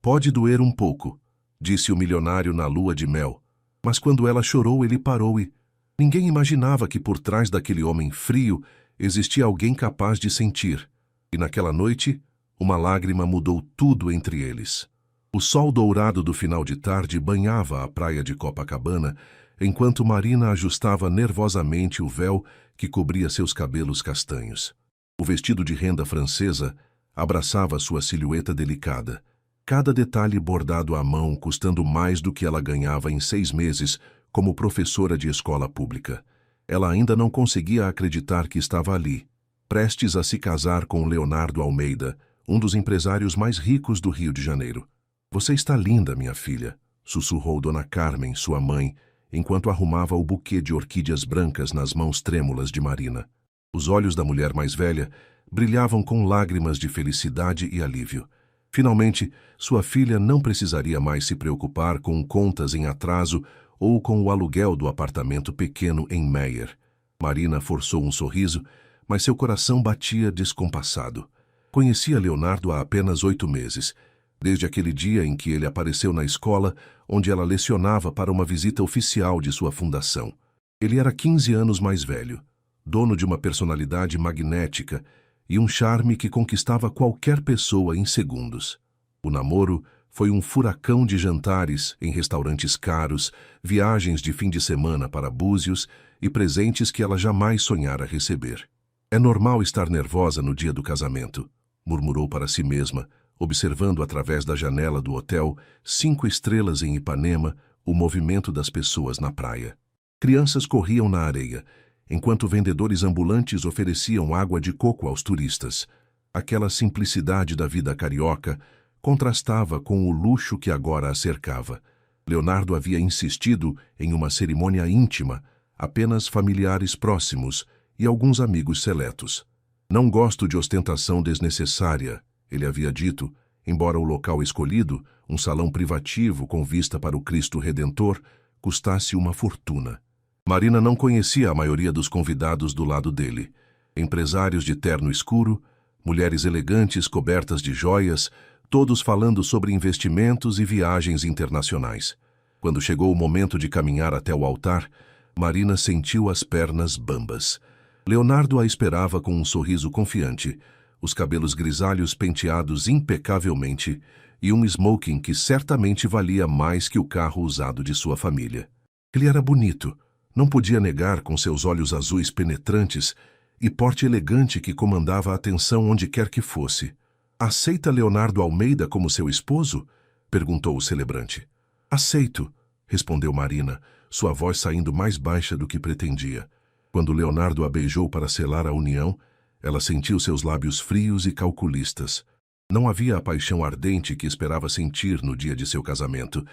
Pode doer um pouco, disse o milionário na lua de mel. Mas quando ela chorou, ele parou e... Ninguém imaginava que por trás daquele homem frio existia alguém capaz de sentir. E naquela noite, uma lágrima mudou tudo entre eles. O sol dourado do final de tarde banhava a praia de Copacabana, enquanto Marina ajustava nervosamente o véu que cobria seus cabelos castanhos. O vestido de renda francesa abraçava sua silhueta delicada, cada detalhe bordado à mão, custando mais do que ela ganhava em 6 meses como professora de escola pública. Ela ainda não conseguia acreditar que estava ali, prestes a se casar com Leonardo Almeida, um dos empresários mais ricos do Rio de Janeiro. "Você está linda, minha filha", sussurrou Dona Carmen, sua mãe, enquanto arrumava o buquê de orquídeas brancas nas mãos trêmulas de Marina. Os olhos da mulher mais velha brilhavam com lágrimas de felicidade e alívio. Finalmente, sua filha não precisaria mais se preocupar com contas em atraso ou com o aluguel do apartamento pequeno em Meyer. Marina forçou um sorriso, mas seu coração batia descompassado. Conhecia Leonardo há apenas 8 meses, desde aquele dia em que ele apareceu na escola onde ela lecionava para uma visita oficial de sua fundação. Ele era 15 anos mais velho, dono de uma personalidade magnética e um charme que conquistava qualquer pessoa em segundos. O namoro foi um furacão de jantares em restaurantes caros, viagens de fim de semana para Búzios e presentes que ela jamais sonhara receber. "É normal estar nervosa no dia do casamento", murmurou para si mesma, observando através da janela do hotel 5 estrelas em Ipanema o movimento das pessoas na praia. Crianças corriam na areia, enquanto vendedores ambulantes ofereciam água de coco aos turistas. Aquela simplicidade da vida carioca contrastava com o luxo que agora a cercava. Leonardo havia insistido em uma cerimônia íntima, apenas familiares próximos e alguns amigos seletos. "Não gosto de ostentação desnecessária", ele havia dito, embora o local escolhido, um salão privativo com vista para o Cristo Redentor, custasse uma fortuna. Marina não conhecia a maioria dos convidados do lado dele. Empresários de terno escuro, mulheres elegantes cobertas de joias, todos falando sobre investimentos e viagens internacionais. Quando chegou o momento de caminhar até o altar, Marina sentiu as pernas bambas. Leonardo a esperava com um sorriso confiante, os cabelos grisalhos penteados impecavelmente e um smoking que certamente valia mais que o carro usado de sua família. Ele era bonito, não podia negar, com seus olhos azuis penetrantes e porte elegante que comandava a atenção onde quer que fosse. "Aceita Leonardo Almeida como seu esposo?", perguntou o celebrante. "Aceito", respondeu Marina, sua voz saindo mais baixa do que pretendia. Quando Leonardo a beijou para selar a união, ela sentiu seus lábios frios e calculistas. Não havia a paixão ardente que esperava sentir no dia de seu casamento,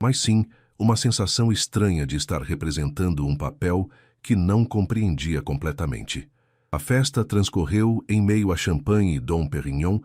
mas sim uma sensação estranha de estar representando um papel que não compreendia completamente. A festa transcorreu em meio a champanhe e Dom Perignon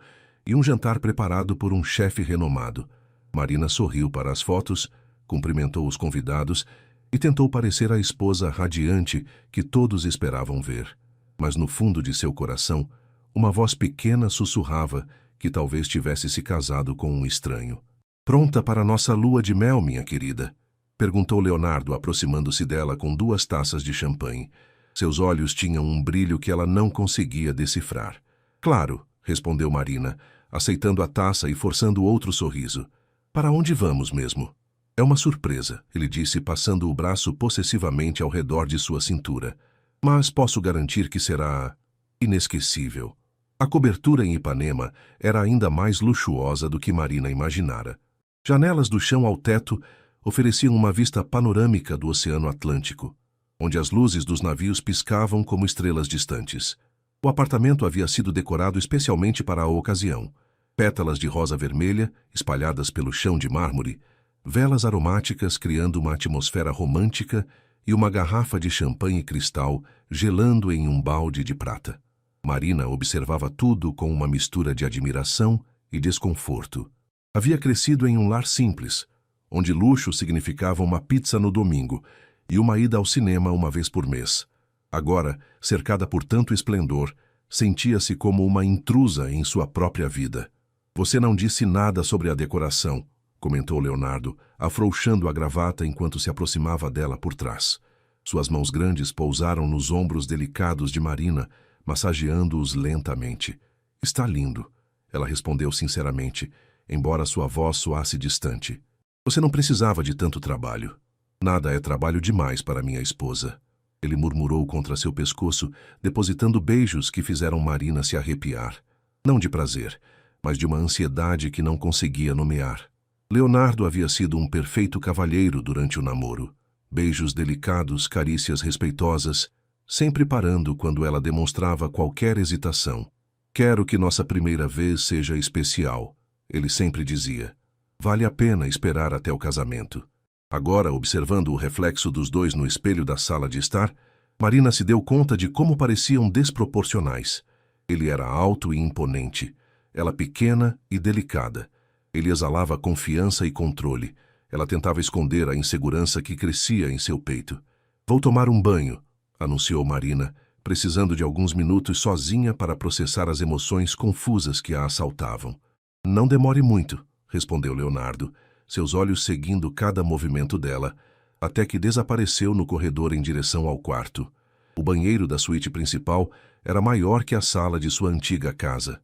e um jantar preparado por um chefe renomado. Marina sorriu para as fotos, cumprimentou os convidados e tentou parecer a esposa radiante que todos esperavam ver. Mas no fundo de seu coração, uma voz pequena sussurrava que talvez tivesse se casado com um estranho. "Pronta para nossa lua de mel, minha querida?", perguntou Leonardo, aproximando-se dela com 2 taças de champanhe. Seus olhos tinham um brilho que ela não conseguia decifrar. "Claro", respondeu Marina, aceitando a taça e forçando outro sorriso. "Para onde vamos mesmo?" "É uma surpresa", ele disse, passando o braço possessivamente ao redor de sua cintura. "Mas posso garantir que será inesquecível." A cobertura em Ipanema era ainda mais luxuosa do que Marina imaginara. Janelas do chão ao teto ofereciam uma vista panorâmica do Oceano Atlântico, onde as luzes dos navios piscavam como estrelas distantes. O apartamento havia sido decorado especialmente para a ocasião. Pétalas de rosa vermelha, espalhadas pelo chão de mármore, velas aromáticas criando uma atmosfera romântica e uma garrafa de champanhe cristal gelando em um balde de prata. Marina observava tudo com uma mistura de admiração e desconforto. Havia crescido em um lar simples, onde luxo significava uma pizza no domingo e uma ida ao cinema uma vez por mês. Agora, cercada por tanto esplendor, sentia-se como uma intrusa em sua própria vida. Você não disse nada sobre a decoração, comentou Leonardo, afrouxando a gravata enquanto se aproximava dela por trás. Suas mãos grandes pousaram nos ombros delicados de Marina, massageando-os lentamente. Está lindo, ela respondeu sinceramente, embora sua voz soasse distante. Você não precisava de tanto trabalho. Nada é trabalho demais para minha esposa. Ele murmurou contra seu pescoço, depositando beijos que fizeram Marina se arrepiar. Não de prazer, mas de uma ansiedade que não conseguia nomear. Leonardo havia sido um perfeito cavalheiro durante o namoro. Beijos delicados, carícias respeitosas, sempre parando quando ela demonstrava qualquer hesitação. Quero que nossa primeira vez seja especial, ele sempre dizia. Vale a pena esperar até o casamento. Agora, observando o reflexo dos dois no espelho da sala de estar, Marina se deu conta de como pareciam desproporcionais. Ele era alto e imponente, ela pequena e delicada. Ele exalava confiança e controle. Ela tentava esconder a insegurança que crescia em seu peito. Vou tomar um banho, anunciou Marina, precisando de alguns minutos sozinha para processar as emoções confusas que a assaltavam. Não demore muito, respondeu Leonardo, seus olhos seguindo cada movimento dela, até que desapareceu no corredor em direção ao quarto. O banheiro da suíte principal era maior que a sala de sua antiga casa.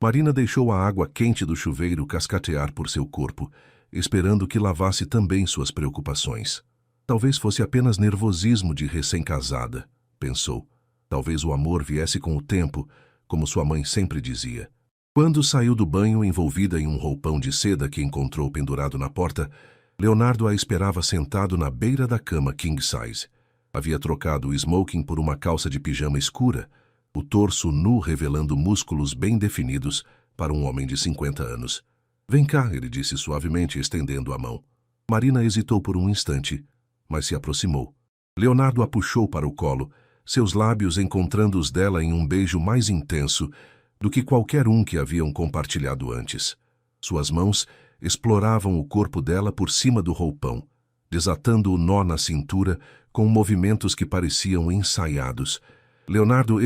Marina deixou a água quente do chuveiro cascatear por seu corpo, esperando que lavasse também suas preocupações. Talvez fosse apenas nervosismo de recém-casada, pensou. Talvez o amor viesse com o tempo, como sua mãe sempre dizia. Quando saiu do banho envolvida em um roupão de seda que encontrou pendurado na porta, Leonardo a esperava sentado na beira da cama king size. Havia trocado o smoking por uma calça de pijama escura, o torso nu revelando músculos bem definidos para um homem de 50 anos. Vem cá, ele disse suavemente, estendendo a mão. Marina hesitou por um instante, mas se aproximou. Leonardo a puxou para o colo, seus lábios encontrando os dela em um beijo mais intenso do que qualquer um que haviam compartilhado antes. Suas mãos exploravam o corpo dela por cima do roupão, desatando o nó na cintura com movimentos que pareciam ensaiados. Leonardo,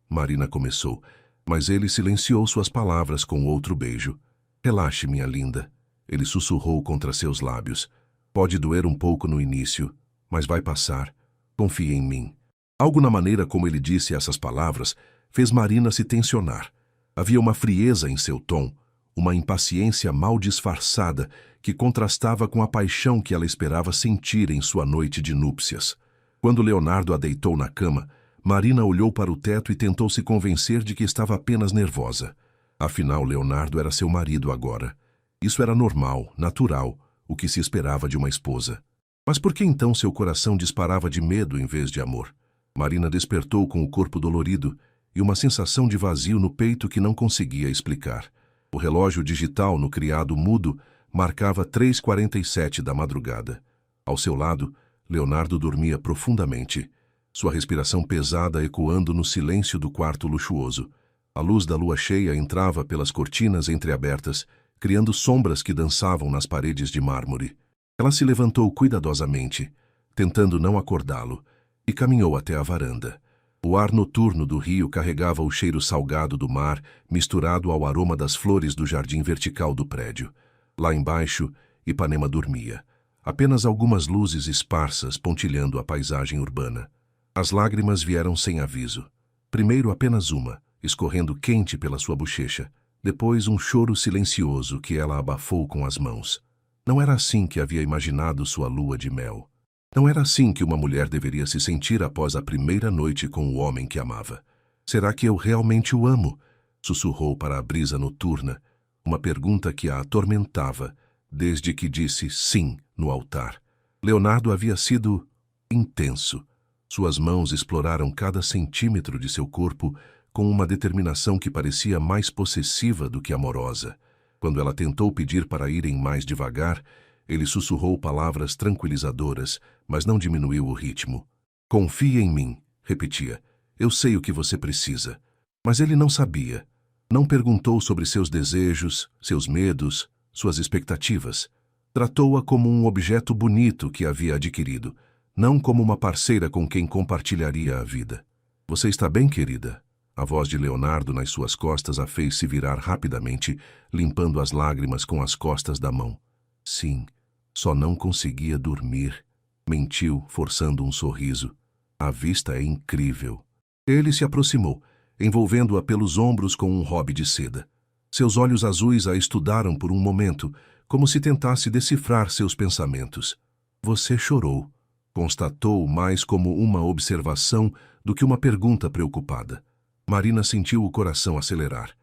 Marina começou, mas ele silenciou suas palavras com outro beijo. Relaxe, minha linda, ele sussurrou contra seus lábios. Pode doer um pouco no início, mas vai passar. Confie em mim. Algo na maneira como ele disse essas palavras fez Marina se tensionar. Havia uma frieza em seu tom, uma impaciência mal disfarçada que contrastava com a paixão que ela esperava sentir em sua noite de núpcias. Quando Leonardo a deitou na cama, Marina olhou para o teto e tentou se convencer de que estava apenas nervosa. Afinal, Leonardo era seu marido agora. Isso era normal, natural, o que se esperava de uma esposa. Mas por que então seu coração disparava de medo em vez de amor? Marina despertou com o corpo dolorido e uma sensação de vazio no peito que não conseguia explicar. O relógio digital no criado mudo marcava 3h47 da madrugada. Ao seu lado, Leonardo dormia profundamente, sua respiração pesada ecoando no silêncio do quarto luxuoso. A luz da lua cheia entrava pelas cortinas entreabertas, criando sombras que dançavam nas paredes de mármore. Ela se levantou cuidadosamente, tentando não acordá-lo, e caminhou até a varanda. O ar noturno do rio carregava o cheiro salgado do mar, misturado ao aroma das flores do jardim vertical do prédio. Lá embaixo, Ipanema dormia. Apenas algumas luzes esparsas pontilhando a paisagem urbana. As lágrimas vieram sem aviso. Primeiro apenas uma, escorrendo quente pela sua bochecha. Depois um choro silencioso que ela abafou com as mãos. Não era assim que havia imaginado sua lua de mel. Não era assim que uma mulher deveria se sentir após a primeira noite com o homem que amava. Será que eu realmente o amo? Sussurrou para a brisa noturna, uma pergunta que a atormentava, desde que disse sim no altar. Leonardo havia sido intenso. Suas mãos exploraram cada centímetro de seu corpo com uma determinação que parecia mais possessiva do que amorosa. Quando ela tentou pedir para irem mais devagar, ele sussurrou palavras tranquilizadoras, mas não diminuiu o ritmo. Confie em mim, repetia. Eu sei o que você precisa. Mas ele não sabia. Não perguntou sobre seus desejos, seus medos, suas expectativas. Tratou-a como um objeto bonito que havia adquirido, não como uma parceira com quem compartilharia a vida. Você está bem, querida? A voz de Leonardo nas suas costas a fez se virar rapidamente, limpando as lágrimas com as costas da mão. Sim, só não conseguia dormir. Mentiu, forçando um sorriso. A vista é incrível. Ele se aproximou, envolvendo-a pelos ombros com um hobby de seda. Seus olhos azuis a estudaram por um momento, como se tentasse decifrar seus pensamentos. Você chorou, constatou mais como uma observação do que uma pergunta preocupada. Marina sentiu o coração acelerar.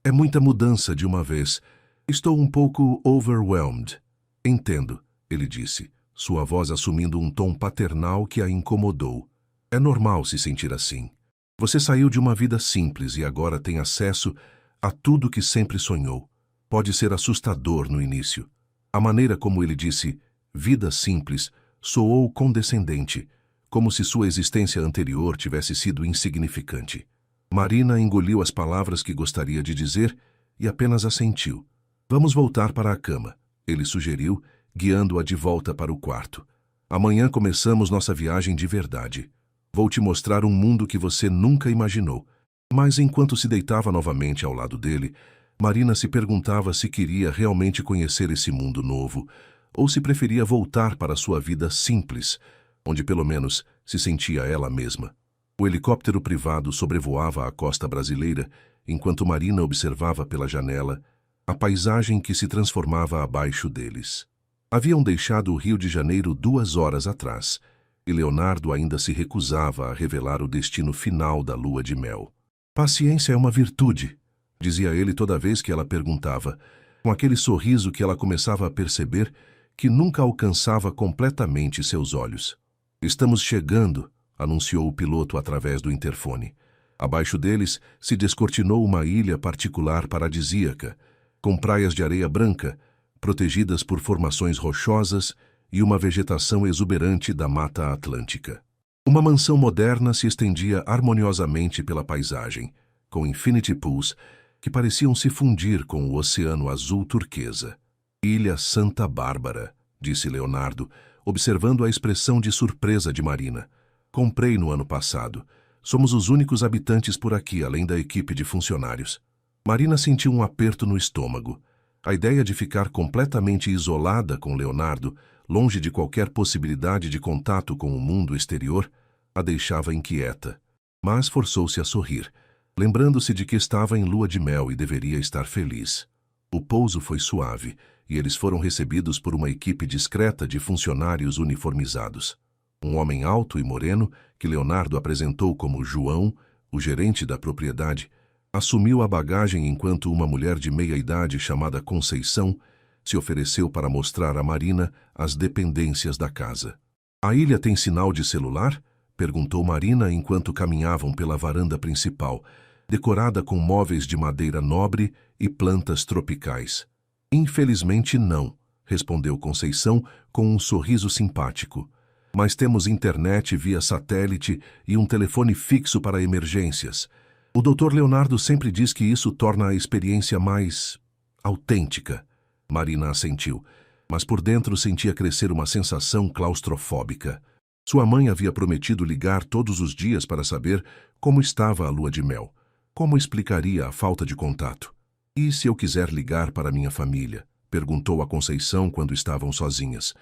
É muita mudança de uma vez. Estou um pouco overwhelmed. Entendo, ele disse, sua voz assumindo um tom paternal que a incomodou. É normal se sentir assim. Você saiu de uma vida simples e agora tem acesso a tudo que sempre sonhou. Pode ser assustador no início. A maneira como ele disse vida simples soou condescendente, como se sua existência anterior tivesse sido insignificante. Marina engoliu as palavras que gostaria de dizer e apenas assentiu. Vamos voltar para a cama, ele sugeriu, guiando-a de volta para o quarto. Amanhã começamos nossa viagem de verdade. Vou te mostrar um mundo que você nunca imaginou. Mas enquanto se deitava novamente ao lado dele, Marina se perguntava se queria realmente conhecer esse mundo novo, ou se preferia voltar para sua vida simples, onde pelo menos se sentia ela mesma. O helicóptero privado sobrevoava a costa brasileira, enquanto Marina observava pela janela a paisagem que se transformava abaixo deles. Haviam deixado o Rio de Janeiro 2 horas atrás, e Leonardo ainda se recusava a revelar o destino final da lua de mel. Paciência é uma virtude, dizia ele toda vez que ela perguntava, com aquele sorriso que ela começava a perceber que nunca alcançava completamente seus olhos. Estamos chegando, anunciou o piloto através do interfone. Abaixo deles se descortinou uma ilha particular paradisíaca, com praias de areia branca, protegidas por formações rochosas e uma vegetação exuberante da Mata Atlântica. Uma mansão moderna se estendia harmoniosamente pela paisagem, com infinity pools que pareciam se fundir com o oceano azul turquesa. Ilha Santa Bárbara, disse Leonardo, observando a expressão de surpresa de Marina. Comprei no ano passado. Somos os únicos habitantes por aqui, além da equipe de funcionários. Marina sentiu um aperto no estômago. A ideia de ficar completamente isolada com Leonardo, longe de qualquer possibilidade de contato com o mundo exterior, a deixava inquieta. Mas forçou-se a sorrir, lembrando-se de que estava em lua de mel e deveria estar feliz. O pouso foi suave, e eles foram recebidos por uma equipe discreta de funcionários uniformizados. Um homem alto e moreno, que Leonardo apresentou como João, o gerente da propriedade, assumiu a bagagem enquanto uma mulher de meia-idade chamada Conceição se ofereceu para mostrar a Marina as dependências da casa. A ilha tem sinal de celular? Perguntou Marina enquanto caminhavam pela varanda principal, decorada com móveis de madeira nobre e plantas tropicais. Infelizmente não, respondeu Conceição com um sorriso simpático. Mas temos internet via satélite e um telefone fixo para emergências. O Dr. Leonardo sempre diz que isso torna a experiência mais autêntica. Marina assentiu, mas por dentro sentia crescer uma sensação claustrofóbica. Sua mãe havia prometido ligar todos os dias para saber como estava a lua de mel. Como explicaria a falta de contato? E se eu quiser ligar para minha família? Perguntou a Conceição quando estavam sozinhas.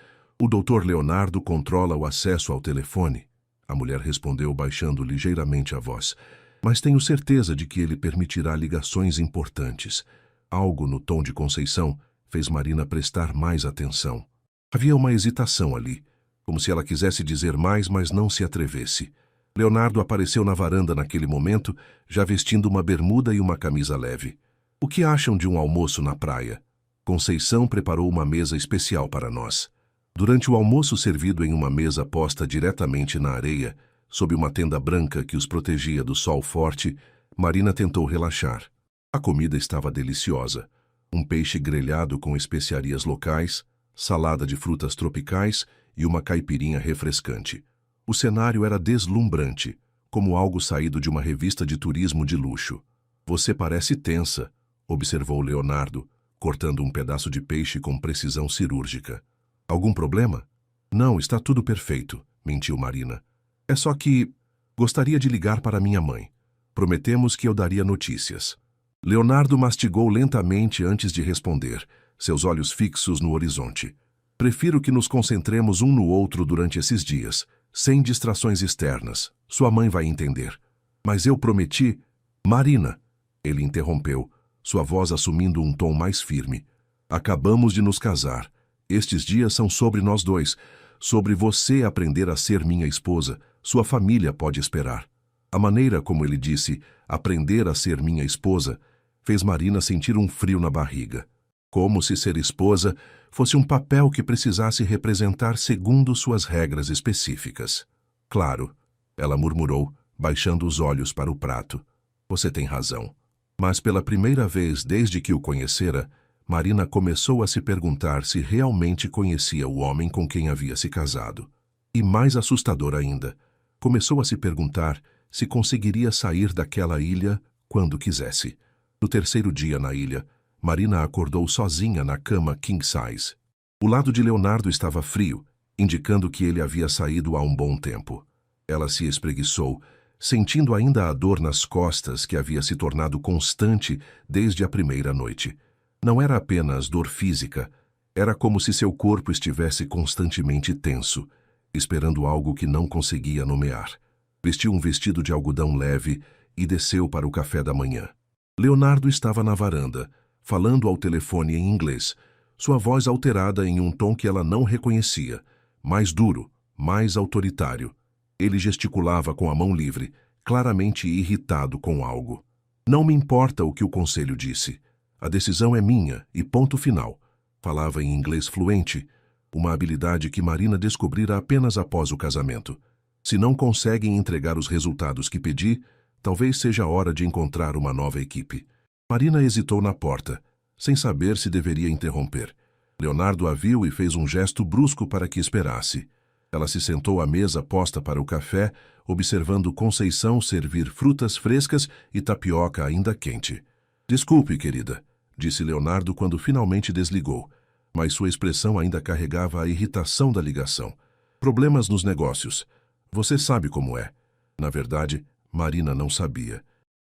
O Dr. Leonardo controla o acesso ao telefone. A mulher respondeu baixando ligeiramente a voz. Mas tenho certeza de que ele permitirá ligações importantes. Algo no tom de Conceição fez Marina prestar mais atenção. Havia uma hesitação ali, como se ela quisesse dizer mais, mas não se atrevesse. Leonardo apareceu na varanda naquele momento, já vestindo uma bermuda e uma camisa leve. O que acham de um almoço na praia? Conceição preparou uma mesa especial para nós. Durante o almoço servido em uma mesa posta diretamente na areia, sob uma tenda branca que os protegia do sol forte, Marina tentou relaxar. A comida estava deliciosa. Um peixe grelhado com especiarias locais, salada de frutas tropicais e uma caipirinha refrescante. O cenário era deslumbrante, como algo saído de uma revista de turismo de luxo. Você parece tensa, observou Leonardo, cortando um pedaço de peixe com precisão cirúrgica. Algum problema? Não, está tudo perfeito, mentiu Marina. É só que gostaria de ligar para minha mãe. Prometemos que eu daria notícias. Leonardo mastigou lentamente antes de responder, seus olhos fixos no horizonte. Prefiro que nos concentremos um no outro durante esses dias, sem distrações externas. Sua mãe vai entender. Mas eu prometi... Marina, ele interrompeu, sua voz assumindo um tom mais firme. Acabamos de nos casar. Estes dias são sobre nós dois. Sobre você aprender a ser minha esposa. Sua família pode esperar. A maneira como ele disse, aprender a ser minha esposa, fez Marina sentir um frio na barriga. Como se ser esposa fosse um papel que precisasse representar segundo suas regras específicas. Claro, ela murmurou, baixando os olhos para o prato. Você tem razão. Mas pela primeira vez desde que o conhecera, Marina começou a se perguntar se realmente conhecia o homem com quem havia se casado. E mais assustador ainda, começou a se perguntar se conseguiria sair daquela ilha quando quisesse. No terceiro dia na ilha, Marina acordou sozinha na cama king size. O lado de Leonardo estava frio, indicando que ele havia saído há um bom tempo. Ela se espreguiçou, sentindo ainda a dor nas costas que havia se tornado constante desde a primeira noite. Não era apenas dor física, era como se seu corpo estivesse constantemente tenso, esperando algo que não conseguia nomear. Vestiu um vestido de algodão leve e desceu para o café da manhã. Leonardo estava na varanda, falando ao telefone em inglês, sua voz alterada em um tom que ela não reconhecia, mais duro, mais autoritário. Ele gesticulava com a mão livre, claramente irritado com algo. Não me importa o que o conselho disse. A decisão é minha e ponto final. Falava em inglês fluente, uma habilidade que Marina descobrira apenas após o casamento. Se não conseguem entregar os resultados que pedi, talvez seja a hora de encontrar uma nova equipe. Marina hesitou na porta, sem saber se deveria interromper. Leonardo a viu e fez um gesto brusco para que esperasse. Ela se sentou à mesa posta para o café, observando Conceição servir frutas frescas e tapioca ainda quente. Desculpe, querida, disse Leonardo quando finalmente desligou, mas sua expressão ainda carregava a irritação da ligação. Problemas nos negócios. Você sabe como é. Na verdade, Marina não sabia.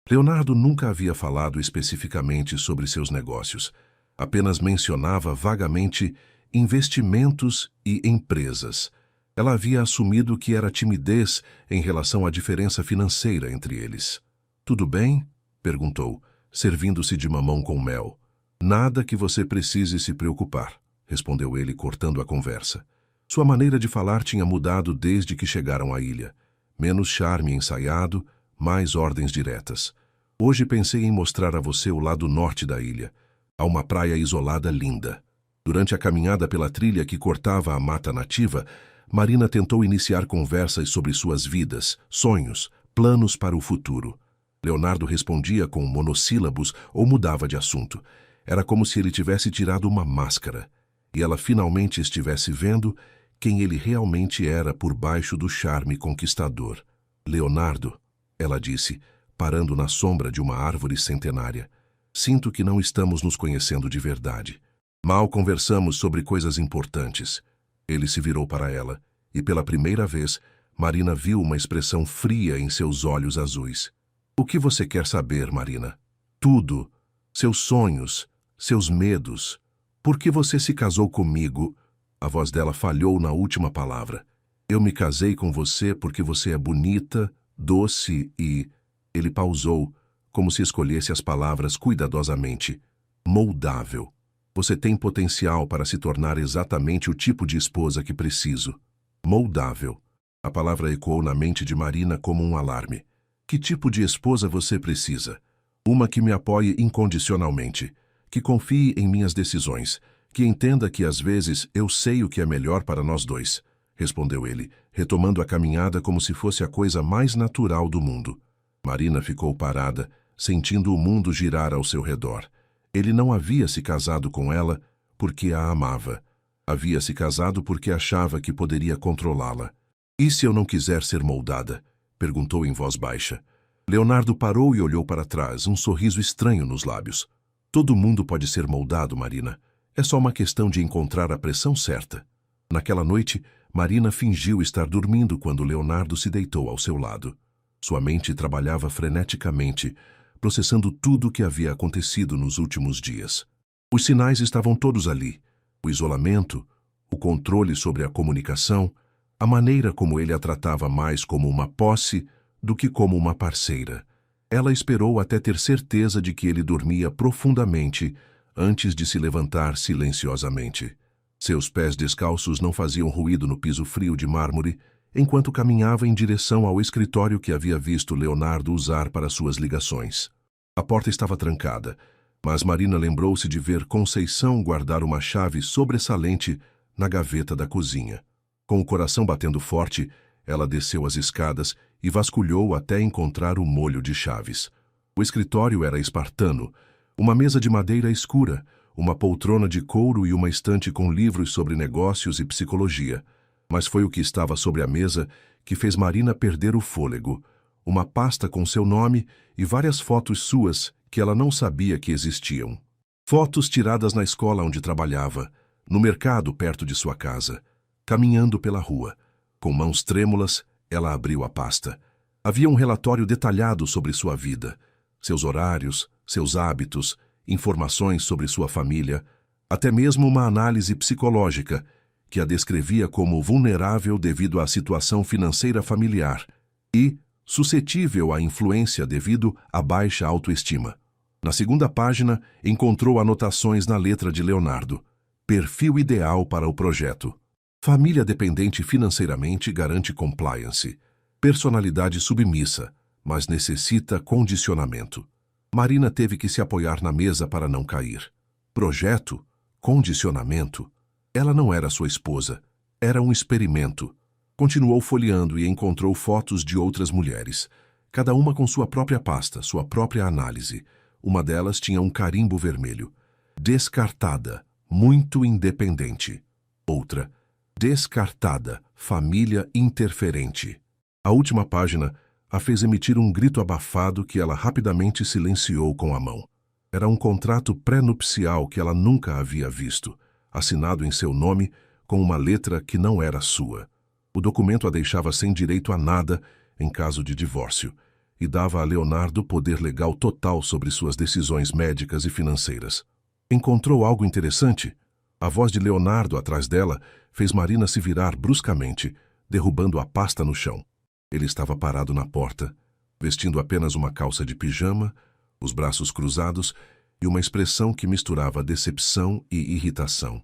Leonardo nunca havia falado especificamente sobre seus negócios. Apenas mencionava vagamente investimentos e empresas. Ela havia assumido que era timidez em relação à diferença financeira entre eles. Tudo bem? Perguntou, servindo-se de mamão com mel. Nada que você precise se preocupar, respondeu ele, cortando a conversa. Sua maneira de falar tinha mudado desde que chegaram à ilha. Menos charme ensaiado, mais ordens diretas. Hoje pensei em mostrar a você o lado norte da ilha. Há uma praia isolada linda. Durante a caminhada pela trilha que cortava a mata nativa, Marina tentou iniciar conversas sobre suas vidas, sonhos, planos para o futuro. Leonardo respondia com monossílabos ou mudava de assunto. Era como se ele tivesse tirado uma máscara, e ela finalmente estivesse vendo quem ele realmente era por baixo do charme conquistador. Leonardo, ela disse, parando na sombra de uma árvore centenária, sinto que não estamos nos conhecendo de verdade. Mal conversamos sobre coisas importantes. Ele se virou para ela, e pela primeira vez, Marina viu uma expressão fria em seus olhos azuis. O que você quer saber, Marina? Tudo. Seus sonhos, seus medos. Por que você se casou comigo? A voz dela falhou na última palavra. Eu me casei com você porque você é bonita, doce e... Ele pausou, como se escolhesse as palavras cuidadosamente. Moldável. Você tem potencial para se tornar exatamente o tipo de esposa que preciso. Moldável. A palavra ecoou na mente de Marina como um alarme. Que tipo de esposa você precisa? Uma que me apoie incondicionalmente, que confie em minhas decisões, que entenda que às vezes eu sei o que é melhor para nós dois, respondeu ele, retomando a caminhada como se fosse a coisa mais natural do mundo. Marina ficou parada, sentindo o mundo girar ao seu redor. Ele não havia se casado com ela porque a amava. Havia se casado porque achava que poderia controlá-la. E se eu não quiser ser moldada? Perguntou em voz baixa. Leonardo parou e olhou para trás, um sorriso estranho nos lábios. Todo mundo pode ser moldado, Marina. É só uma questão de encontrar a pressão certa. Naquela noite, Marina fingiu estar dormindo quando Leonardo se deitou ao seu lado. Sua mente trabalhava freneticamente, processando tudo o que havia acontecido nos últimos dias. Os sinais estavam todos ali: o isolamento, o controle sobre a comunicação, a maneira como ele a tratava mais como uma posse do que como uma parceira. Ela esperou até ter certeza de que ele dormia profundamente antes de se levantar silenciosamente. Seus pés descalços não faziam ruído no piso frio de mármore enquanto caminhava em direção ao escritório que havia visto Leonardo usar para suas ligações. A porta estava trancada, mas Marina lembrou-se de ver Conceição guardar uma chave sobressalente na gaveta da cozinha. Com o coração batendo forte, ela desceu as escadas e vasculhou até encontrar o molho de chaves. O escritório era espartano, uma mesa de madeira escura, uma poltrona de couro e uma estante com livros sobre negócios e psicologia. Mas foi o que estava sobre a mesa que fez Marina perder o fôlego. Uma pasta com seu nome e várias fotos suas que ela não sabia que existiam. Fotos tiradas na escola onde trabalhava, no mercado perto de sua casa, caminhando pela rua. Com mãos trêmulas, ela abriu a pasta. Havia um relatório detalhado sobre sua vida, seus horários, seus hábitos, informações sobre sua família, até mesmo uma análise psicológica que a descrevia como vulnerável devido à situação financeira familiar e suscetível à influência devido à baixa autoestima. Na segunda página, encontrou anotações na letra de Leonardo: perfil ideal para o projeto. Família dependente financeiramente garante compliance. Personalidade submissa, mas necessita condicionamento. Marina teve que se apoiar na mesa para não cair. Projeto? Condicionamento? Ela não era sua esposa. Era um experimento. Continuou folheando e encontrou fotos de outras mulheres, cada uma com sua própria pasta, sua própria análise. Uma delas tinha um carimbo vermelho. Descartada, muito independente. Outra, descartada, família interferente. A última página a fez emitir um grito abafado que ela rapidamente silenciou com a mão. Era um contrato pré-nupcial que ela nunca havia visto, assinado em seu nome com uma letra que não era sua. O documento a deixava sem direito a nada em caso de divórcio e dava a Leonardo poder legal total sobre suas decisões médicas e financeiras. Encontrou algo interessante? A voz de Leonardo atrás dela fez Marina se virar bruscamente, derrubando a pasta no chão. Ele estava parado na porta, vestindo apenas uma calça de pijama, os braços cruzados e uma expressão que misturava decepção e irritação.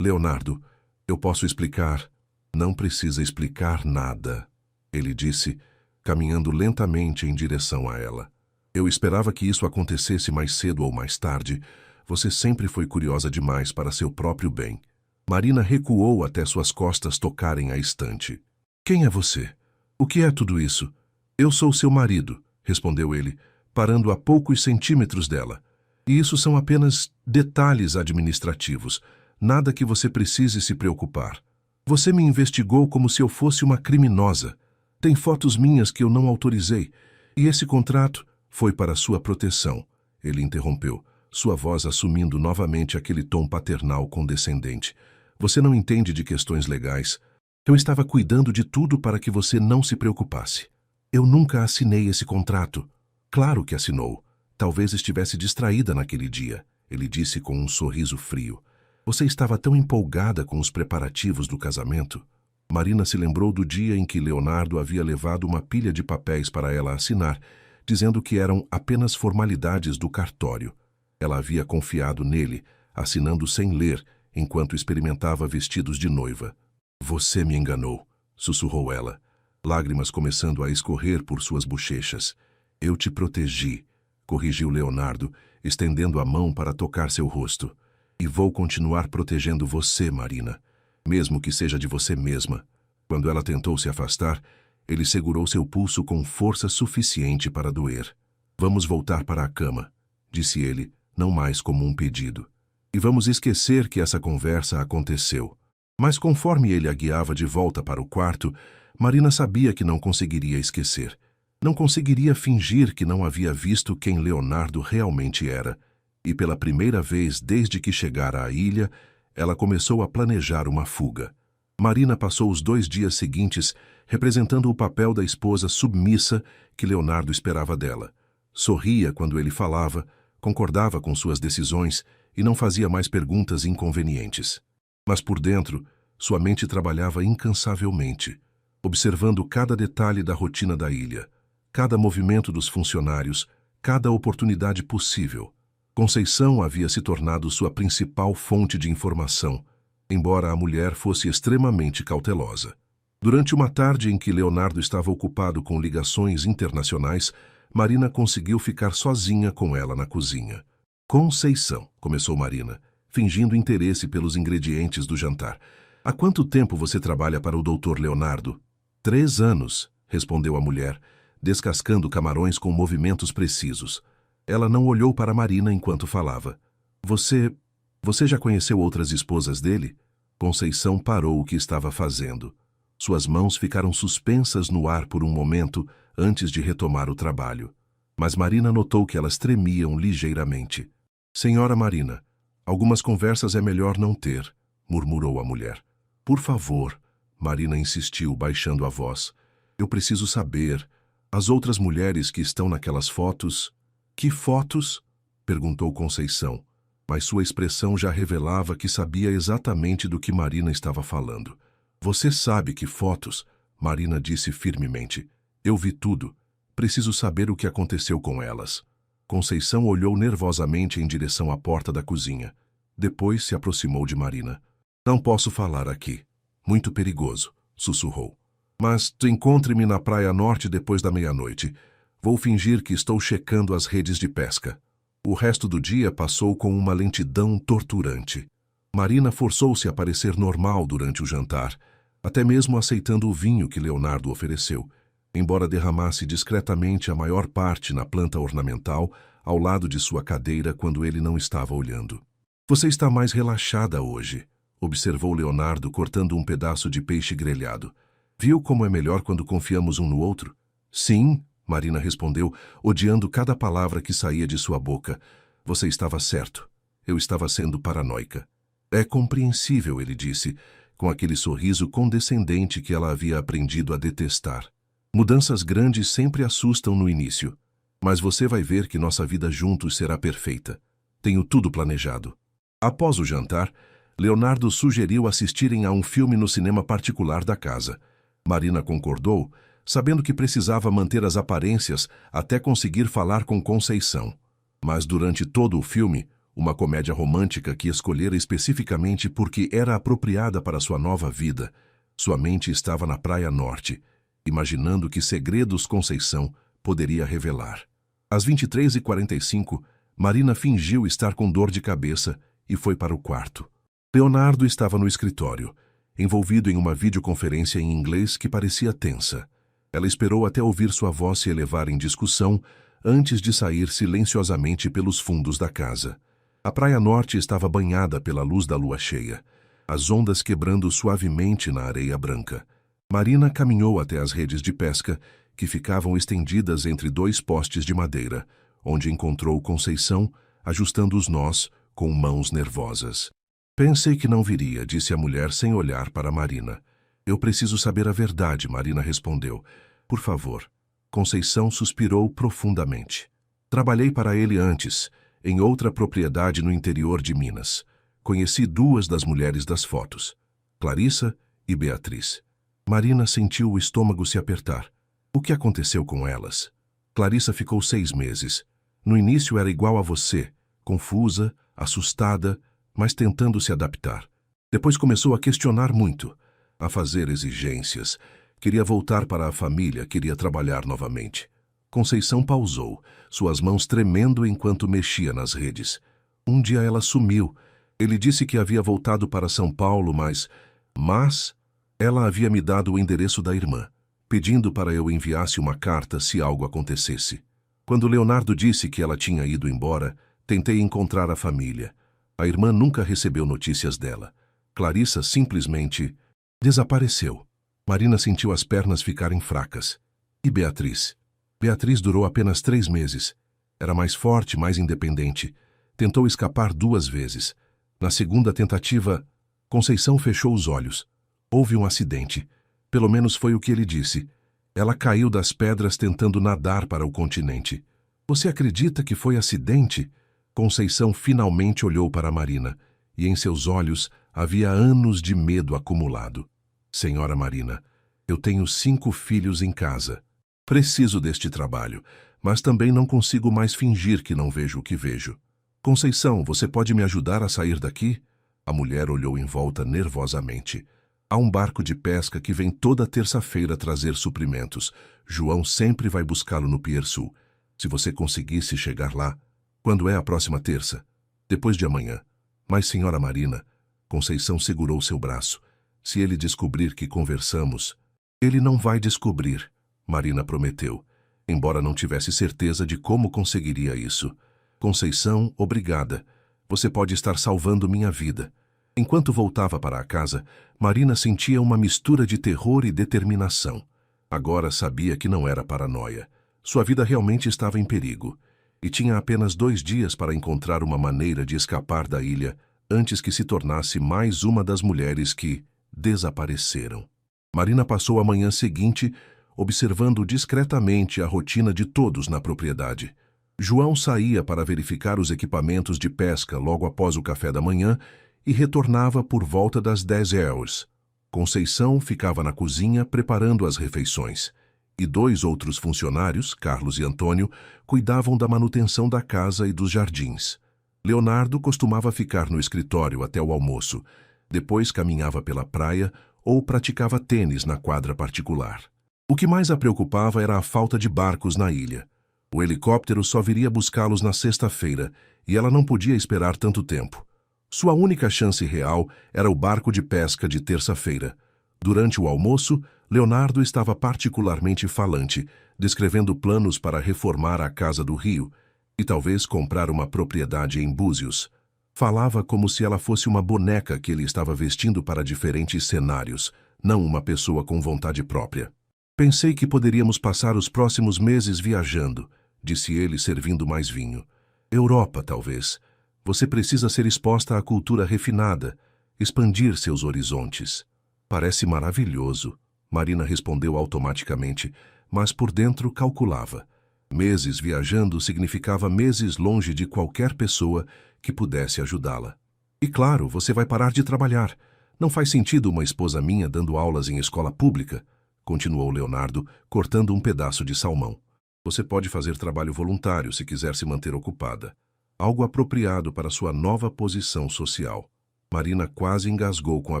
Leonardo, eu posso explicar? Não precisa explicar nada, ele disse, caminhando lentamente em direção a ela. Eu esperava que isso acontecesse mais cedo ou mais tarde. Você sempre foi curiosa demais para seu próprio bem. Marina recuou até suas costas tocarem a estante. Quem é você? O que é tudo isso? Eu sou seu marido, respondeu ele, parando a poucos centímetros dela. E isso são apenas detalhes administrativos, nada que você precise se preocupar. Você me investigou como se eu fosse uma criminosa. Tem fotos minhas que eu não autorizei, e esse contrato foi para sua proteção. Ele interrompeu, sua voz assumindo novamente aquele tom paternal condescendente. Você não entende de questões legais. Eu estava cuidando de tudo para que você não se preocupasse. Eu nunca assinei esse contrato. Claro que assinou. Talvez estivesse distraída naquele dia, ele disse com um sorriso frio. Você estava tão empolgada com os preparativos do casamento. Marina se lembrou do dia em que Leonardo havia levado uma pilha de papéis para ela assinar, dizendo que eram apenas formalidades do cartório. Ela havia confiado nele, assinando sem ler, enquanto experimentava vestidos de noiva. Você me enganou, sussurrou ela, lágrimas começando a escorrer por suas bochechas. Eu te protegi, corrigiu Leonardo, estendendo a mão para tocar seu rosto. E vou continuar protegendo você, Marina, mesmo que seja de você mesma. Quando ela tentou se afastar, ele segurou seu pulso com força suficiente para doer. Vamos voltar para a cama, disse ele, não mais como um pedido. E vamos esquecer que essa conversa aconteceu. Mas conforme ele a guiava de volta para o quarto, Marina sabia que não conseguiria esquecer. Não conseguiria fingir que não havia visto quem Leonardo realmente era. E pela primeira vez desde que chegara à ilha, ela começou a planejar uma fuga. Marina passou os 2 dias seguintes representando o papel da esposa submissa que Leonardo esperava dela. Sorria quando ele falava, concordava com suas decisões e não fazia mais perguntas inconvenientes. Mas por dentro, sua mente trabalhava incansavelmente, observando cada detalhe da rotina da ilha, cada movimento dos funcionários, cada oportunidade possível. Conceição havia se tornado sua principal fonte de informação, embora a mulher fosse extremamente cautelosa. Durante uma tarde em que Leonardo estava ocupado com ligações internacionais, Marina conseguiu ficar sozinha com ela na cozinha. Conceição, começou Marina, fingindo interesse pelos ingredientes do jantar. Há quanto tempo você trabalha para o Dr. Leonardo? 3 anos, respondeu a mulher, descascando camarões com movimentos precisos. Ela não olhou para Marina enquanto falava. Você já conheceu outras esposas dele? Conceição parou o que estava fazendo. Suas mãos ficaram suspensas no ar por um momento antes de retomar o trabalho. Mas Marina notou que elas tremiam ligeiramente. Senhora Marina, algumas conversas é melhor não ter, murmurou a mulher. Por favor, Marina insistiu, baixando a voz. Eu preciso saber. As outras mulheres que estão naquelas fotos... Que fotos? Perguntou Conceição, mas sua expressão já revelava que sabia exatamente do que Marina estava falando. Você sabe que fotos? Marina disse firmemente. Eu vi tudo. Preciso saber o que aconteceu com elas. Conceição olhou nervosamente em direção à porta da cozinha. Depois se aproximou de Marina. Não posso falar aqui. Muito perigoso, sussurrou. Mas encontre-me na Praia Norte depois da meia-noite. Vou fingir que estou checando as redes de pesca. O resto do dia passou com uma lentidão torturante. Marina forçou-se a parecer normal durante o jantar, até mesmo aceitando o vinho que Leonardo ofereceu, embora derramasse discretamente a maior parte na planta ornamental ao lado de sua cadeira quando ele não estava olhando. Você está mais relaxada hoje, observou Leonardo cortando um pedaço de peixe grelhado. Viu como é melhor quando confiamos um no outro? Sim, Marina respondeu, odiando cada palavra que saía de sua boca. Você estava certo. Eu estava sendo paranoica. É compreensível, ele disse, com aquele sorriso condescendente que ela havia aprendido a detestar. Mudanças grandes sempre assustam no início, mas você vai ver que nossa vida juntos será perfeita. Tenho tudo planejado. Após o jantar, Leonardo sugeriu assistirem a um filme no cinema particular da casa. Marina concordou, sabendo que precisava manter as aparências até conseguir falar com Conceição. Mas durante todo o filme, uma comédia romântica que escolhera especificamente porque era apropriada para sua nova vida, sua mente estava na Praia Norte, imaginando que segredos Conceição poderia revelar. Às 23h45, Marina fingiu estar com dor de cabeça e foi para o quarto. Leonardo estava no escritório, envolvido em uma videoconferência em inglês que parecia tensa. Ela esperou até ouvir sua voz se elevar em discussão antes de sair silenciosamente pelos fundos da casa. A Praia Norte estava banhada pela luz da lua cheia, as ondas quebrando suavemente na areia branca. Marina caminhou até as redes de pesca, que ficavam estendidas entre 2 postes de madeira, onde encontrou Conceição, ajustando os nós com mãos nervosas. Pensei que não viria, disse a mulher sem olhar para Marina. Eu preciso saber a verdade, Marina respondeu. Por favor. Conceição suspirou profundamente. Trabalhei para ele antes, em outra propriedade no interior de Minas. Conheci 2 das mulheres das fotos, Clarissa e Beatriz. Marina sentiu o estômago se apertar. O que aconteceu com elas? Clarissa ficou 6 meses. No início era igual a você, confusa, assustada, mas tentando se adaptar. Depois começou a questionar muito, a fazer exigências. Queria voltar para a família, queria trabalhar novamente. Conceição pausou, suas mãos tremendo enquanto mexia nas redes. Um dia ela sumiu. Ele disse que havia voltado para São Paulo, mas ela havia me dado o endereço da irmã, pedindo para eu enviasse uma carta se algo acontecesse. Quando Leonardo disse que ela tinha ido embora, tentei encontrar a família. A irmã nunca recebeu notícias dela. Clarissa simplesmente desapareceu. Marina sentiu as pernas ficarem fracas. E Beatriz? Beatriz durou apenas 3 meses. Era mais forte, mais independente. Tentou escapar 2 vezes. Na segunda tentativa, Conceição fechou os olhos. Houve um acidente. Pelo menos foi o que ele disse. Ela caiu das pedras tentando nadar para o continente. Você acredita que foi acidente? Conceição finalmente olhou para Marina, e em seus olhos havia anos de medo acumulado. Senhora Marina, eu tenho 5 filhos em casa. Preciso deste trabalho, mas também não consigo mais fingir que não vejo o que vejo. Conceição, você pode me ajudar a sair daqui? A mulher olhou em volta nervosamente. Há um barco de pesca que vem toda terça-feira trazer suprimentos. João sempre vai buscá-lo no Pier Sul. Se você conseguisse chegar lá, quando é a próxima terça? Depois de amanhã. Mas, senhora Marina, Conceição segurou seu braço. Se ele descobrir que conversamos, ele não vai descobrir, Marina prometeu, embora não tivesse certeza de como conseguiria isso. Conceição, obrigada. Você pode estar salvando minha vida. Enquanto voltava para a casa, Marina sentia uma mistura de terror e determinação. Agora sabia que não era paranoia. Sua vida realmente estava em perigo. E tinha apenas 2 dias para encontrar uma maneira de escapar da ilha antes que se tornasse mais uma das mulheres que desapareceram. Marina passou a manhã seguinte observando discretamente a rotina de todos na propriedade. João saía para verificar os equipamentos de pesca logo após o café da manhã e retornava por volta das 10 horas. Conceição ficava na cozinha preparando as refeições. E 2 outros funcionários, Carlos e Antônio, cuidavam da manutenção da casa e dos jardins. Leonardo costumava ficar no escritório até o almoço. Depois caminhava pela praia ou praticava tênis na quadra particular. O que mais a preocupava era a falta de barcos na ilha. O helicóptero só viria buscá-los na sexta-feira e ela não podia esperar tanto tempo. Sua única chance real era o barco de pesca de terça-feira. Durante o almoço, Leonardo estava particularmente falante, descrevendo planos para reformar a casa do Rio e talvez comprar uma propriedade em Búzios. Falava como se ela fosse uma boneca que ele estava vestindo para diferentes cenários, não uma pessoa com vontade própria. Pensei que poderíamos passar os próximos meses viajando, disse ele servindo mais vinho. Europa, talvez. Você precisa ser exposta à cultura refinada, expandir seus horizontes. Parece maravilhoso, Marina respondeu automaticamente, mas por dentro calculava. Meses viajando significava meses longe de qualquer pessoa que pudesse ajudá-la. E claro, você vai parar de trabalhar. Não faz sentido uma esposa minha dando aulas em escola pública, continuou Leonardo, cortando um pedaço de salmão. Você pode fazer trabalho voluntário se quiser se manter ocupada. Algo apropriado para sua nova posição social. Marina quase engasgou com a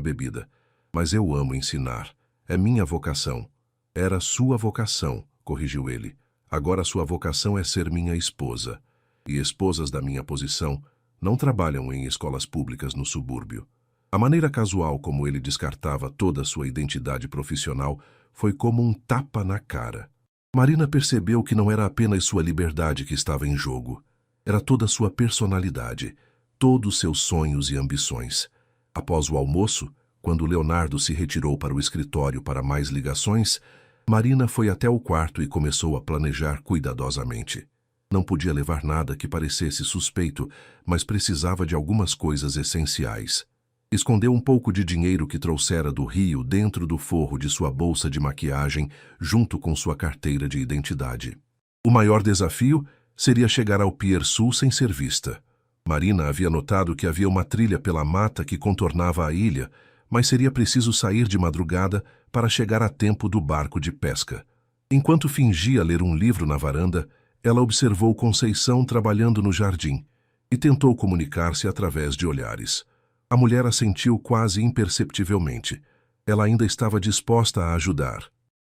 bebida. Mas eu amo ensinar. É minha vocação. Era sua vocação, corrigiu ele. Agora sua vocação é ser minha esposa. E esposas da minha posição não trabalham em escolas públicas no subúrbio. A maneira casual como ele descartava toda a sua identidade profissional foi como um tapa na cara. Marina percebeu que não era apenas sua liberdade que estava em jogo. Era toda a sua personalidade, todos seus sonhos e ambições. Após o almoço, quando Leonardo se retirou para o escritório para mais ligações, Marina foi até o quarto e começou a planejar cuidadosamente. Não podia levar nada que parecesse suspeito, mas precisava de algumas coisas essenciais. Escondeu um pouco de dinheiro que trouxera do Rio dentro do forro de sua bolsa de maquiagem, junto com sua carteira de identidade. O maior desafio seria chegar ao Pier Sul sem ser vista. Marina havia notado que havia uma trilha pela mata que contornava a ilha, mas seria preciso sair de madrugada para chegar a tempo do barco de pesca. Enquanto fingia ler um livro na varanda, ela observou Conceição trabalhando no jardim e tentou comunicar-se através de olhares. A mulher assentiu quase imperceptivelmente. Ela ainda estava disposta a ajudar.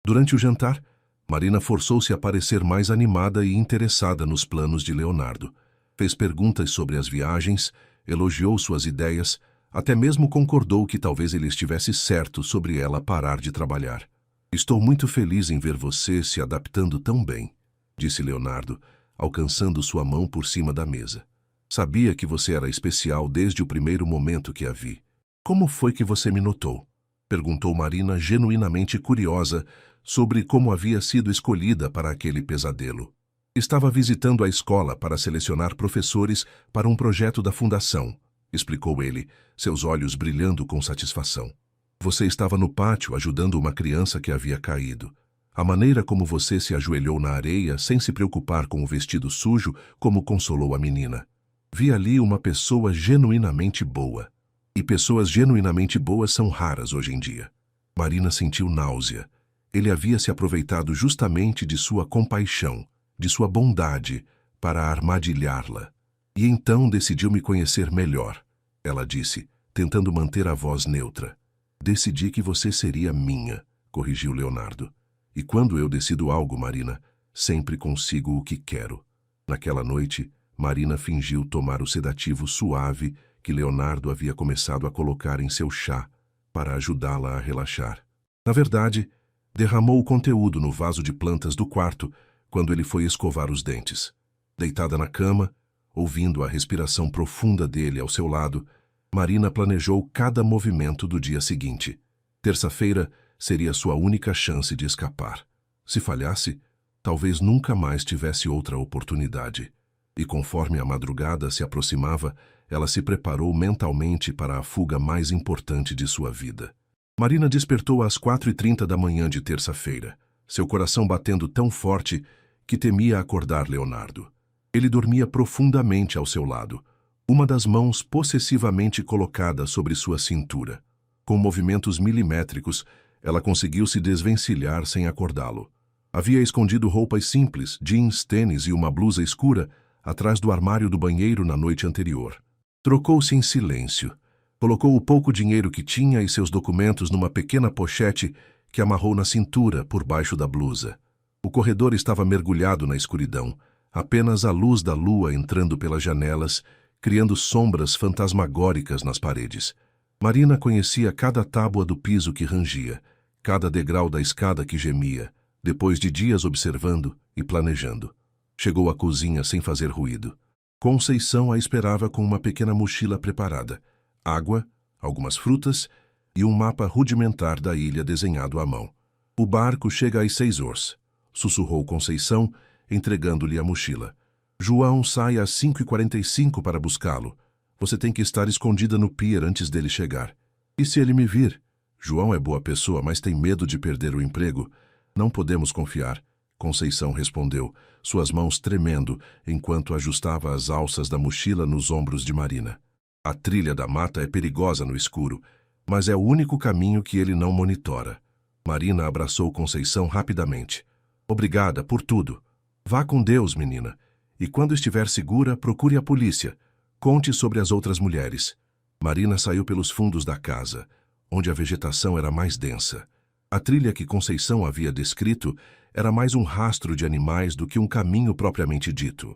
Durante o jantar, Marina forçou-se a parecer mais animada e interessada nos planos de Leonardo. Fez perguntas sobre as viagens, elogiou suas ideias, até mesmo concordou que talvez ele estivesse certo sobre ela parar de trabalhar. Estou muito feliz em ver você se adaptando tão bem, disse Leonardo, alcançando sua mão por cima da mesa. Sabia que você era especial desde o primeiro momento que a vi. Como foi que você me notou? Perguntou Marina, genuinamente curiosa sobre como havia sido escolhida para aquele pesadelo. Estava visitando a escola para selecionar professores para um projeto da fundação, explicou ele, seus olhos brilhando com satisfação. Você estava no pátio ajudando uma criança que havia caído. A maneira como você se ajoelhou na areia, sem se preocupar com o vestido sujo, como consolou a menina. Vi ali uma pessoa genuinamente boa. E pessoas genuinamente boas são raras hoje em dia. Marina sentiu náusea. Ele havia se aproveitado justamente de sua compaixão, de sua bondade, para armadilhá-la. E então decidiu me conhecer melhor, ela disse, tentando manter a voz neutra. Decidi que você seria minha, corrigiu Leonardo. E quando eu decido algo, Marina, sempre consigo o que quero. Naquela noite, Marina fingiu tomar o sedativo suave que Leonardo havia começado a colocar em seu chá para ajudá-la a relaxar. Na verdade, derramou o conteúdo no vaso de plantas do quarto quando ele foi escovar os dentes. Deitada na cama, ouvindo a respiração profunda dele ao seu lado, Marina planejou cada movimento do dia seguinte. Terça-feira seria sua única chance de escapar. Se falhasse, talvez nunca mais tivesse outra oportunidade. E conforme a madrugada se aproximava, ela se preparou mentalmente para a fuga mais importante de sua vida. Marina despertou às 4h30 da manhã de terça-feira, seu coração batendo tão forte que temia acordar Leonardo. Ele dormia profundamente ao seu lado, uma das mãos possessivamente colocada sobre sua cintura. Com movimentos milimétricos, ela conseguiu se desvencilhar sem acordá-lo. Havia escondido roupas simples, jeans, tênis e uma blusa escura atrás do armário do banheiro na noite anterior. Trocou-se em silêncio. Colocou o pouco dinheiro que tinha e seus documentos numa pequena pochete que amarrou na cintura por baixo da blusa. O corredor estava mergulhado na escuridão, apenas a luz da lua entrando pelas janelas, criando sombras fantasmagóricas nas paredes. Marina conhecia cada tábua do piso que rangia, cada degrau da escada que gemia, depois de dias observando e planejando. Chegou à cozinha sem fazer ruído. Conceição a esperava com uma pequena mochila preparada, água, algumas frutas e um mapa rudimentar da ilha desenhado à mão. O barco chega às 6h, sussurrou Conceição, entregando-lhe a mochila. João sai às 5h45 para buscá-lo. Você tem que estar escondida no pier antes dele chegar. E se ele me vir? João é boa pessoa, mas tem medo de perder o emprego. Não podemos confiar. Conceição respondeu, suas mãos tremendo, enquanto ajustava as alças da mochila nos ombros de Marina. A trilha da mata é perigosa no escuro, mas é o único caminho que ele não monitora. Marina abraçou Conceição rapidamente. Obrigada por tudo. Vá com Deus, menina. E quando estiver segura, procure a polícia. Conte sobre as outras mulheres. Marina saiu pelos fundos da casa, onde a vegetação era mais densa. A trilha que Conceição havia descrito era mais um rastro de animais do que um caminho propriamente dito.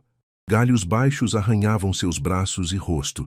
Galhos baixos arranhavam seus braços e rosto,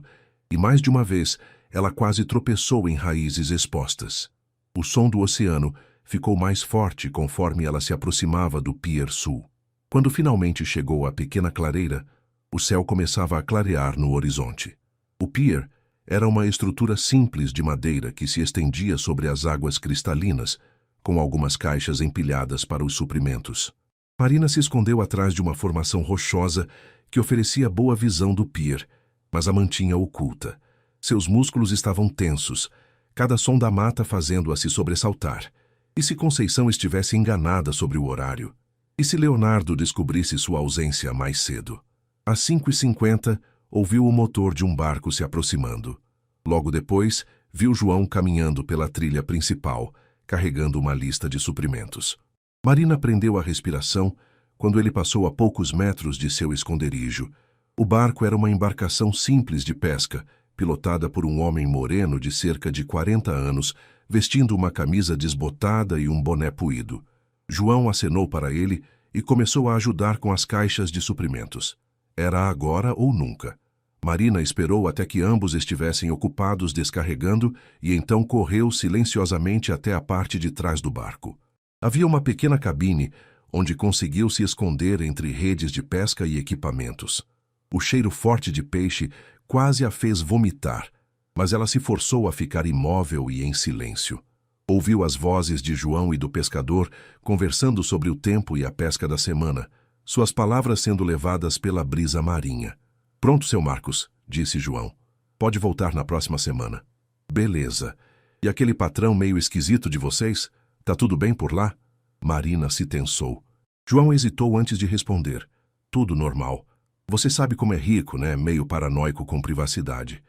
e mais de uma vez ela quase tropeçou em raízes expostas. O som do oceano ficou mais forte conforme ela se aproximava do pier sul. Quando finalmente chegou à pequena clareira, o céu começava a clarear no horizonte. O pier era uma estrutura simples de madeira que se estendia sobre as águas cristalinas, com algumas caixas empilhadas para os suprimentos. Marina se escondeu atrás de uma formação rochosa que oferecia boa visão do pier, mas a mantinha oculta. Seus músculos estavam tensos, cada som da mata fazendo-a se sobressaltar. E se Conceição estivesse enganada sobre o horário? E se Leonardo descobrisse sua ausência mais cedo? Às 5h50, ouviu o motor de um barco se aproximando. Logo depois, viu João caminhando pela trilha principal, carregando uma lista de suprimentos. Marina prendeu a respiração quando ele passou a poucos metros de seu esconderijo. O barco era uma embarcação simples de pesca, pilotada por um homem moreno de cerca de 40 anos, vestindo uma camisa desbotada e um boné puído. João acenou para ele e começou a ajudar com as caixas de suprimentos. Era agora ou nunca. Marina esperou até que ambos estivessem ocupados descarregando e então correu silenciosamente até a parte de trás do barco. Havia uma pequena cabine onde conseguiu se esconder entre redes de pesca e equipamentos. O cheiro forte de peixe quase a fez vomitar, mas ela se forçou a ficar imóvel e em silêncio. Ouviu as vozes de João e do pescador conversando sobre o tempo e a pesca da semana, suas palavras sendo levadas pela brisa marinha. Pronto, seu Marcos, disse João. Pode voltar na próxima semana. Beleza. E aquele patrão meio esquisito de vocês? Tá tudo bem por lá? Marina se tensou. João hesitou antes de responder. Tudo normal. Você sabe como é rico, né? Meio paranoico com privacidade.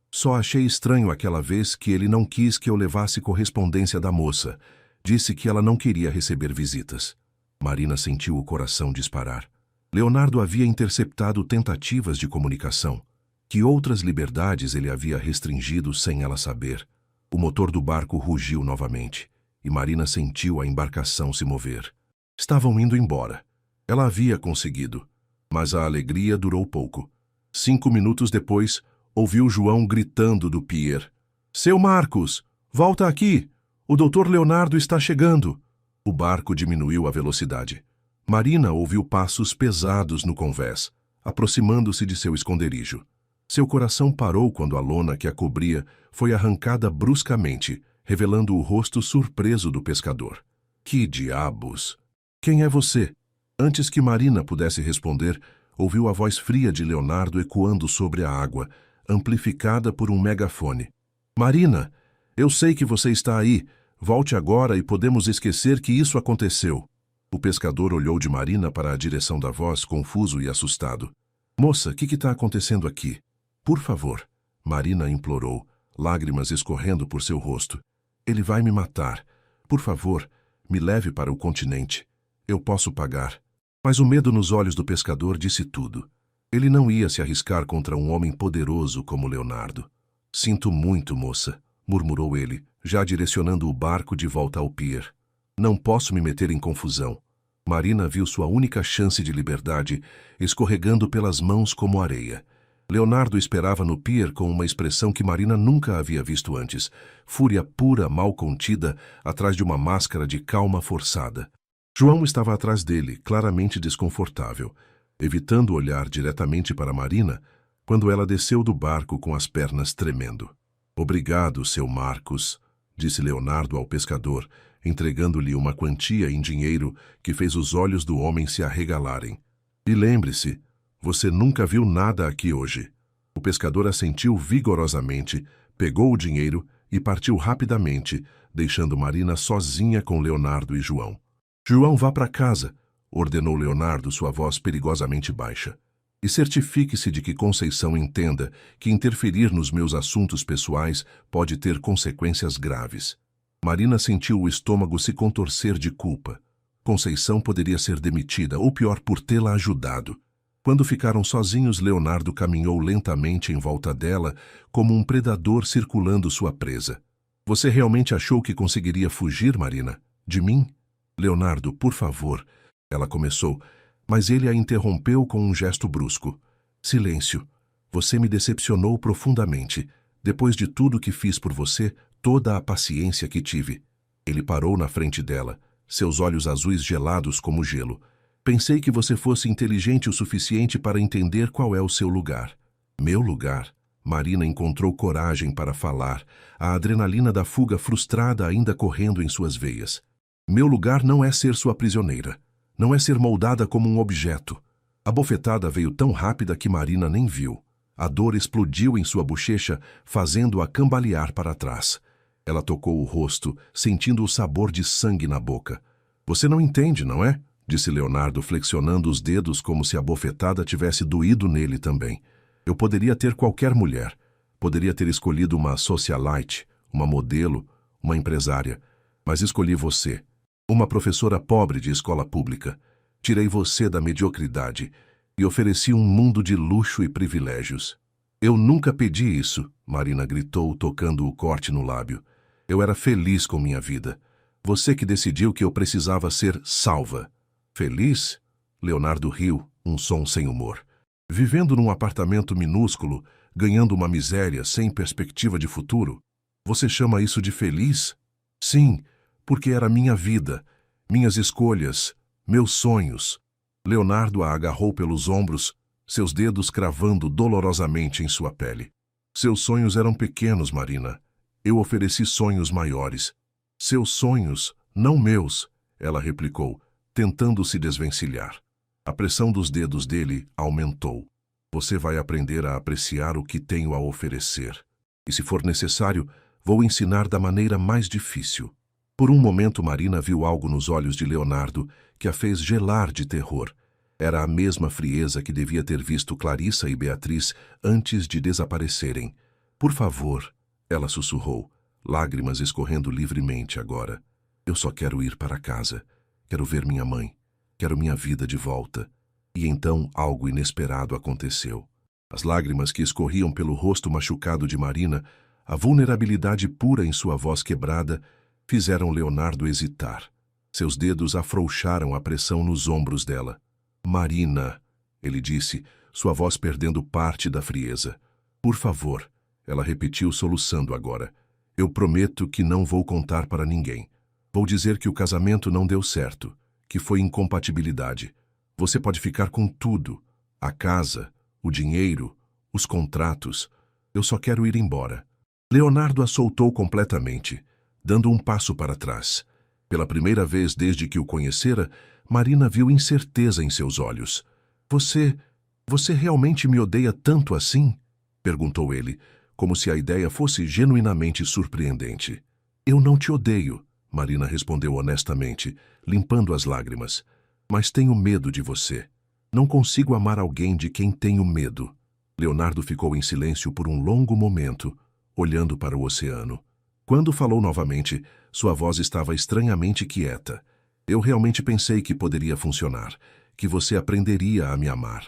Só achei estranho aquela vez que ele não quis que eu levasse correspondência da moça. Disse que ela não queria receber visitas. Marina sentiu o coração disparar. Leonardo havia interceptado tentativas de comunicação. Que outras liberdades ele havia restringido sem ela saber? O motor do barco rugiu novamente, e Marina sentiu a embarcação se mover. Estavam indo embora. Ela havia conseguido, mas a alegria durou pouco. 5 minutos depois, ouviu João gritando do pier. Seu Marcos, volta aqui! O doutor Leonardo está chegando! O barco diminuiu a velocidade. Marina ouviu passos pesados no convés, aproximando-se de seu esconderijo. Seu coração parou quando a lona que a cobria foi arrancada bruscamente, revelando o rosto surpreso do pescador. Que diabos! Quem é você? Antes que Marina pudesse responder, ouviu a voz fria de Leonardo ecoando sobre a água, amplificada por um megafone. Marina, eu sei que você está aí. Volte agora e podemos esquecer que isso aconteceu. O pescador olhou de Marina para a direção da voz, confuso e assustado. Moça, o que está acontecendo aqui? Por favor, Marina implorou, lágrimas escorrendo por seu rosto. Ele vai me matar. Por favor, me leve para o continente. Eu posso pagar. Mas o medo nos olhos do pescador disse tudo. Ele não ia se arriscar contra um homem poderoso como Leonardo. Sinto muito, moça, murmurou ele, já direcionando o barco de volta ao pier. Não posso me meter em confusão. Marina viu sua única chance de liberdade escorregando pelas mãos como areia. Leonardo esperava no pier com uma expressão que Marina nunca havia visto antes. Fúria pura, mal contida, atrás de uma máscara de calma forçada. João estava atrás dele, claramente desconfortável, evitando olhar diretamente para Marina quando ela desceu do barco com as pernas tremendo. Obrigado, seu Marcos, disse Leonardo ao pescador, entregando-lhe uma quantia em dinheiro que fez os olhos do homem se arregalarem. E lembre-se, você nunca viu nada aqui hoje. O pescador assentiu vigorosamente, pegou o dinheiro e partiu rapidamente, deixando Marina sozinha com Leonardo e João. João, vá para casa, ordenou Leonardo, sua voz perigosamente baixa. E certifique-se de que Conceição entenda que interferir nos meus assuntos pessoais pode ter consequências graves. Marina sentiu o estômago se contorcer de culpa. Conceição poderia ser demitida, ou pior, por tê-la ajudado. Quando ficaram sozinhos, Leonardo caminhou lentamente em volta dela, como um predador circulando sua presa. Você realmente achou que conseguiria fugir, Marina? De mim? Leonardo, por favor, ela começou, mas ele a interrompeu com um gesto brusco. Silêncio. Você me decepcionou profundamente. Depois de tudo que fiz por você, toda a paciência que tive. Ele parou na frente dela, seus olhos azuis gelados como gelo. Pensei que você fosse inteligente o suficiente para entender qual é o seu lugar. Meu lugar? Marina encontrou coragem para falar, a adrenalina da fuga frustrada ainda correndo em suas veias. Meu lugar não é ser sua prisioneira. Não é ser moldada como um objeto. A bofetada veio tão rápida que Marina nem viu. A dor explodiu em sua bochecha, fazendo-a cambalear para trás. Ela tocou o rosto, sentindo o sabor de sangue na boca. Você não entende, não é? Disse Leonardo, flexionando os dedos como se a bofetada tivesse doído nele também. Eu poderia ter qualquer mulher. Poderia ter escolhido uma socialite, uma modelo, uma empresária. Mas escolhi você. Uma professora pobre de escola pública. Tirei você da mediocridade e ofereci um mundo de luxo e privilégios. Eu nunca pedi isso, Marina gritou, tocando o corte no lábio. Eu era feliz com minha vida. Você que decidiu que eu precisava ser salva. Feliz? Leonardo riu, um som sem humor. Vivendo num apartamento minúsculo, ganhando uma miséria sem perspectiva de futuro? Você chama isso de feliz? Sim, porque era minha vida, minhas escolhas, meus sonhos. Leonardo a agarrou pelos ombros, seus dedos cravando dolorosamente em sua pele. Seus sonhos eram pequenos, Marina. Eu ofereci sonhos maiores. Seus sonhos, não meus, ela replicou, tentando se desvencilhar. A pressão dos dedos dele aumentou. Você vai aprender a apreciar o que tenho a oferecer. E se for necessário, Vou ensinar da maneira mais difícil. Por um momento, Marina viu algo nos olhos de Leonardo que a fez gelar de terror. Era a mesma frieza que devia ter visto Clarissa e Beatriz antes de desaparecerem. Por favor, ela sussurrou, lágrimas escorrendo livremente agora. Eu só quero ir para casa. Quero ver minha mãe. Quero minha vida de volta. E então algo inesperado aconteceu. As lágrimas que escorriam pelo rosto machucado de Marina, a vulnerabilidade pura em sua voz quebrada, fizeram Leonardo hesitar. Seus dedos afrouxaram a pressão nos ombros dela. Marina, ele disse, sua voz perdendo parte da frieza. Por favor, ela repetiu soluçando agora. Eu prometo que não vou contar para ninguém. Vou dizer que o casamento não deu certo, que foi incompatibilidade. Você pode ficar com tudo, a casa, o dinheiro, os contratos. Eu só quero ir embora. Leonardo a soltou completamente, dando um passo para trás. Pela primeira vez desde que o conhecera, Marina viu incerteza em seus olhos. Você realmente me odeia tanto assim? Perguntou ele, como se a ideia fosse genuinamente surpreendente. Eu não te odeio, Marina respondeu honestamente, limpando as lágrimas. Mas tenho medo de você. Não consigo amar alguém de quem tenho medo. Leonardo ficou em silêncio por um longo momento, olhando para o oceano. Quando falou novamente, sua voz estava estranhamente quieta. Eu realmente pensei que poderia funcionar, que você aprenderia a me amar.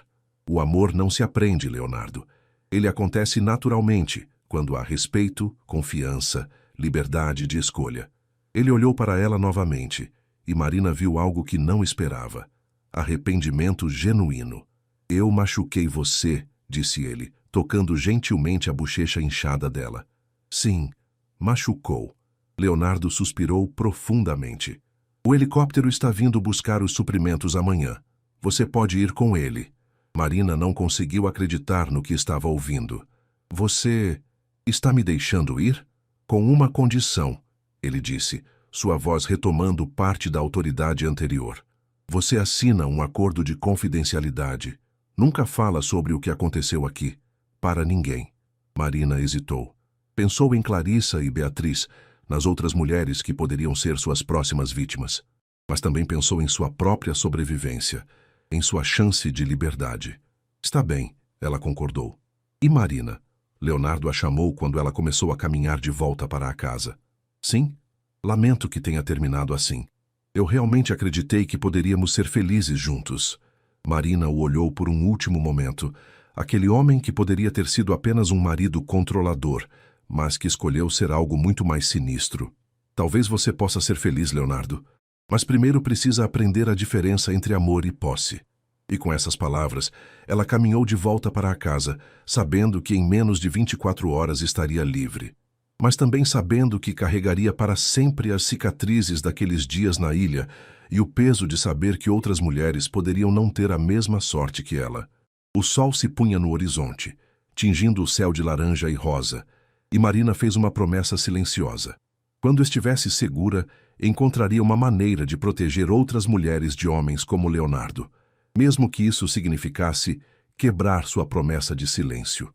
O amor não se aprende, Leonardo. Ele acontece naturalmente, quando há respeito, confiança, liberdade de escolha. Ele olhou para ela novamente, e Marina viu algo que não esperava. Arrependimento genuíno. Eu machuquei você, disse ele, tocando gentilmente a bochecha inchada dela. Sim, machucou. Leonardo suspirou profundamente. O helicóptero está vindo buscar os suprimentos amanhã. Você pode ir com ele. Marina não conseguiu acreditar no que estava ouvindo. Você está me deixando ir? Com uma condição, ele disse, sua voz retomando parte da autoridade anterior. Você assina um acordo de confidencialidade. Nunca fala sobre o que aconteceu aqui. Para ninguém. Marina hesitou. Pensou em Clarissa e Beatriz, nas outras mulheres que poderiam ser suas próximas vítimas. Mas também pensou em sua própria sobrevivência, em sua chance de liberdade. Está bem, ela concordou. E Marina? Leonardo a chamou quando ela começou a caminhar de volta para a casa. Sim? Lamento que tenha terminado assim. Eu realmente acreditei que poderíamos ser felizes juntos. Marina o olhou por um último momento. Aquele homem que poderia ter sido apenas um marido controlador, mas que escolheu ser algo muito mais sinistro. Talvez você possa ser feliz, Leonardo. Mas primeiro precisa aprender a diferença entre amor e posse. E com essas palavras, ela caminhou de volta para a casa, sabendo que em menos de 24 horas estaria livre. Mas também sabendo que carregaria para sempre as cicatrizes daqueles dias na ilha e o peso de saber que outras mulheres poderiam não ter a mesma sorte que ela. O sol se punha no horizonte, tingindo o céu de laranja e rosa, e Marina fez uma promessa silenciosa. Quando estivesse segura, encontraria uma maneira de proteger outras mulheres de homens como Leonardo, mesmo que isso significasse quebrar sua promessa de silêncio.